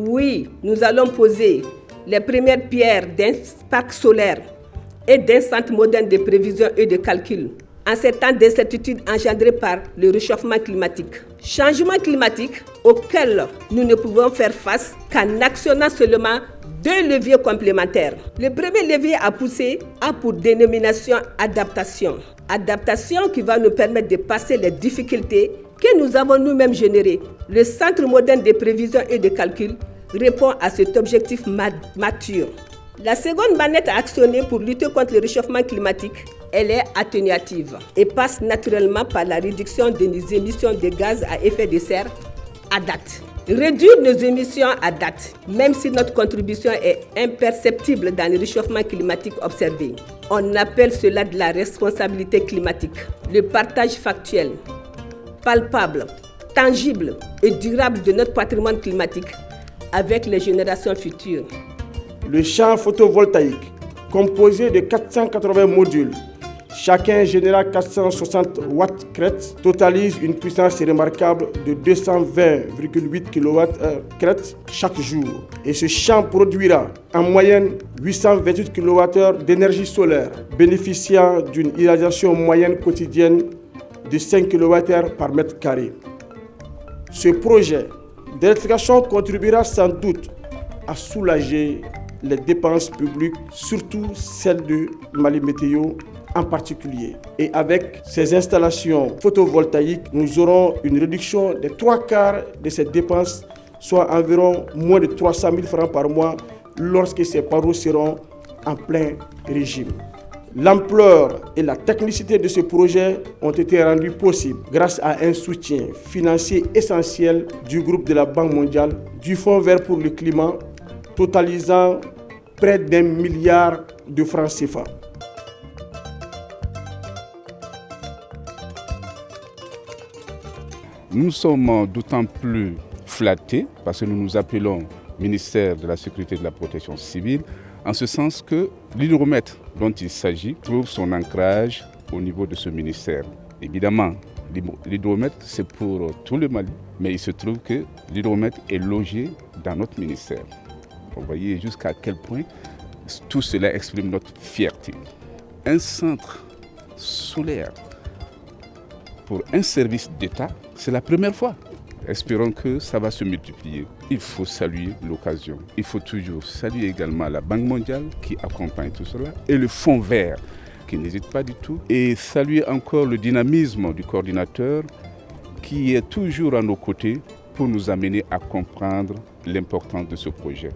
Oui, nous allons poser les premières pierres d'un parc solaire et d'un centre moderne de prévision et de calcul en ces temps d'incertitude engendrés par le réchauffement climatique. Changement climatique auquel nous ne pouvons faire face qu'en actionnant seulement deux leviers complémentaires. Le premier levier à pousser a pour dénomination adaptation. Adaptation qui va nous permettre de passer les difficultés que nous avons nous-mêmes générées. Le Centre moderne de prévision et de calcul répond à cet objectif mature. La seconde manette à actionner pour lutter contre le réchauffement climatique, elle est atténuative et passe naturellement par la réduction de nos émissions de gaz à effet de serre à date. Réduire nos émissions à date, même si notre contribution est imperceptible dans le réchauffement climatique observé. On appelle cela de la responsabilité climatique. Le partage factuel, palpable, tangible et durable de notre patrimoine climatique avec les générations futures. Le champ photovoltaïque, composé de 480 modules, chacun générant 460 watts crête, totalise une puissance remarquable de 220,8 kWh crête chaque jour. Et ce champ produira en moyenne 828 kWh d'énergie solaire, bénéficiant d'une irradiation moyenne quotidienne de 5 kWh par mètre carré. Ce projet d'électrification contribuera sans doute à soulager les dépenses publiques, surtout celles de Mali Météo en particulier. Et avec ces installations photovoltaïques, nous aurons une réduction des 3/4 de ces dépenses, soit environ moins de 300 000 francs par mois lorsque ces panneaux seront en plein régime. L'ampleur et la technicité de ce projet ont été rendues possibles grâce à un soutien financier essentiel du groupe de la Banque mondiale, du Fonds vert pour le climat, totalisant près d'1 milliard de francs CFA. Nous sommes d'autant plus flattés parce que nous nous appelons ministère de la Sécurité et de la Protection civile, en ce sens que l'hydromètre dont il s'agit trouve son ancrage au niveau de ce ministère. Évidemment, l'hydromètre c'est pour tout le Mali, mais il se trouve que l'hydromètre est logé dans notre ministère. Vous voyez jusqu'à quel point tout cela exprime notre fierté. Un centre solaire pour un service d'État, c'est la première fois. Espérons que ça va se multiplier. Il faut saluer l'occasion. Il faut toujours saluer également la Banque mondiale qui accompagne tout cela et le Fonds vert qui n'hésite pas du tout. Et saluer encore le dynamisme du coordinateur qui est toujours à nos côtés pour nous amener à comprendre l'importance de ce projet.